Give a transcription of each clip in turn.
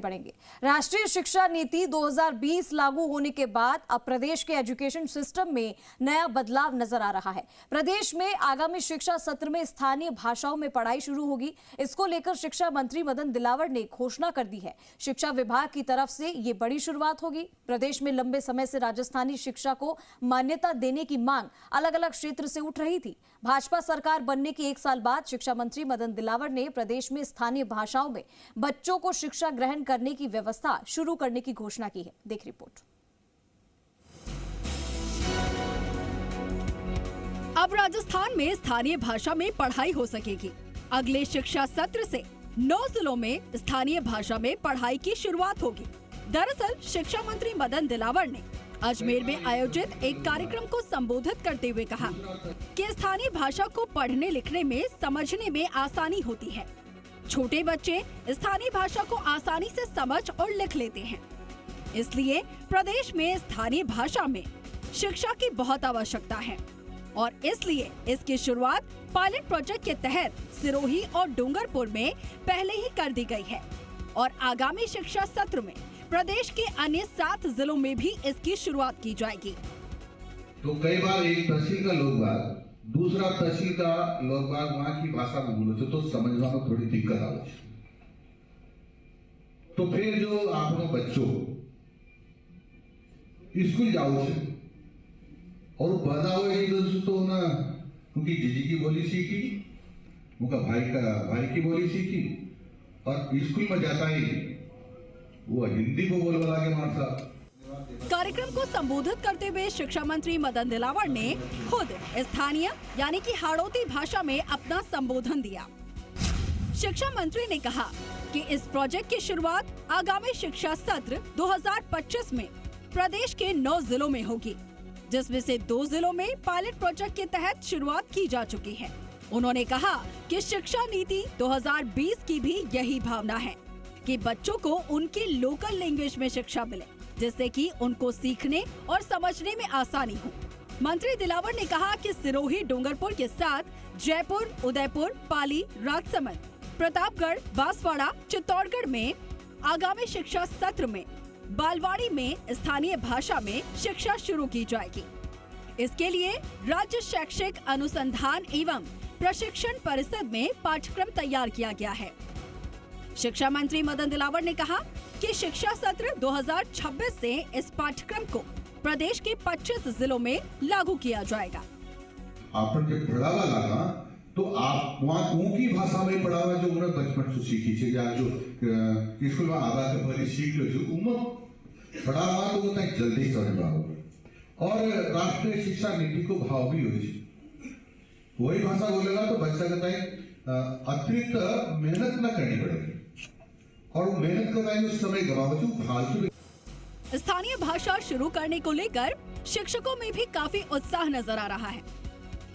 पड़ेंगे। राष्ट्रीय शिक्षा नीति 2020 लागू होने के बाद अब प्रदेश के एजुकेशन सिस्टम में नया बदलाव नजर आ रहा है। प्रदेश में आगामी शिक्षा सत्र में स्थानीय भाषाओं में पढ़ाई शुरू होगी। इसको लेकर शिक्षा मंत्री मदन दिलावर ने घोषणा कर दी है। शिक्षा विभाग की तरफ से ये बड़ी शुरुआत होगी। प्रदेश में लंबे समय से राजस्थानी शिक्षा को मान्यता देने की मांग अलग अलग क्षेत्र से उठ रही थी। भाजपा सरकार बनने के 1 साल बाद शिक्षा मंत्री मदन दिलावर ने प्रदेश में स्थानीय भाषाओं में बच्चों को शिक्षा ग्रहण करने की व्यवस्था शुरू करने की घोषणा की है। देख रिपोर्ट। अब राजस्थान में स्थानीय भाषा में पढ़ाई हो सकेगी। अगले शिक्षा सत्र से 9 जिलों में स्थानीय भाषा में पढ़ाई की शुरुआत होगी। दरअसल शिक्षा मंत्री मदन दिलावर ने अजमेर में आयोजित एक कार्यक्रम को संबोधित करते हुए कहा कि स्थानीय भाषा को पढ़ने लिखने में समझने में आसानी होती है। छोटे बच्चे स्थानीय भाषा को आसानी से समझ और लिख लेते हैं। इसलिए प्रदेश में स्थानीय भाषा में शिक्षा की बहुत आवश्यकता है और इसलिए इसकी शुरुआत पायलट प्रोजेक्ट के तहत सिरोही और डूंगरपुर में पहले ही कर दी गई है और आगामी शिक्षा सत्र में प्रदेश के अन्य 7 जिलों में भी इसकी शुरुआत की जाएगी। तो कई बार एक तहसील का लोग दूसरा तहसील का लोग वहाँ की भाषा में बोलो तो समझने में थोड़ी दिक्कत आवे। तो फिर जो आपनो बच्चों स्कूल जाओ छे और बड़ा हुए तो ना उनकी जीजी की बोली सीखी, उनका भाई की बोली सीखी और स्कूल में जाता ही वो हिंदी को बोलने लगे मारता। कार्यक्रम को संबोधित करते हुए शिक्षा मंत्री मदन दिलावर ने खुद स्थानीय यानी कि हाड़ौती भाषा में अपना संबोधन दिया। शिक्षा मंत्री ने कहा कि इस प्रोजेक्ट की शुरुआत आगामी शिक्षा सत्र 2025 में प्रदेश के 9 जिलों में होगी, जिसमें से 2 जिलों में पायलट प्रोजेक्ट के तहत शुरुआत की जा चुकी है। उन्होंने कहा कि शिक्षा नीति 2020 की भी यही भावना है कि बच्चों को उनकी लोकल लैंग्वेज में शिक्षा मिले, जिससे कि उनको सीखने और समझने में आसानी हो। मंत्री दिलावर ने कहा कि सिरोही डूंगरपुर के साथ जयपुर, उदयपुर, पाली, राजसमंद, प्रतापगढ़, बांसवाड़ा, चित्तौड़गढ़ में आगामी शिक्षा सत्र में बालवाड़ी में स्थानीय भाषा में शिक्षा शुरू की जाएगी। इसके लिए राज्य शैक्षिक अनुसंधान एवं प्रशिक्षण परिषद में पाठ्यक्रम तैयार किया गया है। शिक्षा मंत्री मदन दिलावर ने कहा कि शिक्षा सत्र 2026 से इस पाठ्यक्रम को प्रदेश के 25 जिलों में लागू किया जाएगा। आपन जब पढ़ावा लगा तो आप वहाँ उनकी भाषा में पढ़ावा जो उन्हें बचपन से सीखी थी या जो स्कूल में आधा के पहले सीख लो जो उम्र पढ़ावा तो वो तक जल्दी समझ पाओ और राष्ट्रीय शिक्षा नीति को भाव भी हुई वही भाषा बोलेगा तो बच्चा कहता है अतिरिक्त मेहनत न करनी पड़ेगी और मेहनत करवाएंगे उस समय गवावचू फालतू। स्थानीय भाषा शुरू करने को लेकर शिक्षकों में भी काफी उत्साह नजर आ रहा है।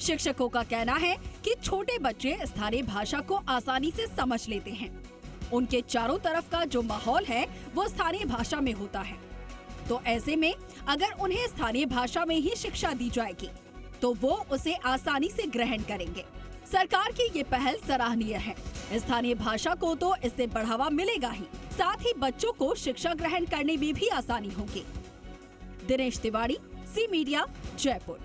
शिक्षकों का कहना है कि छोटे बच्चे स्थानीय भाषा को आसानी से समझ लेते हैं। उनके चारों तरफ का जो माहौल है वो स्थानीय भाषा में होता है, तो ऐसे में अगर उन्हें स्थानीय भाषा में ही शिक्षा दी जाएगी तो वो उसे आसानी से ग्रहण करेंगे। सरकार की ये पहल सराहनीय है। स्थानीय भाषा को तो इससे बढ़ावा मिलेगा ही, साथ ही बच्चों को शिक्षा ग्रहण करने में भी आसानी होगी। Dinesh Tiwari, C media, Jaipur.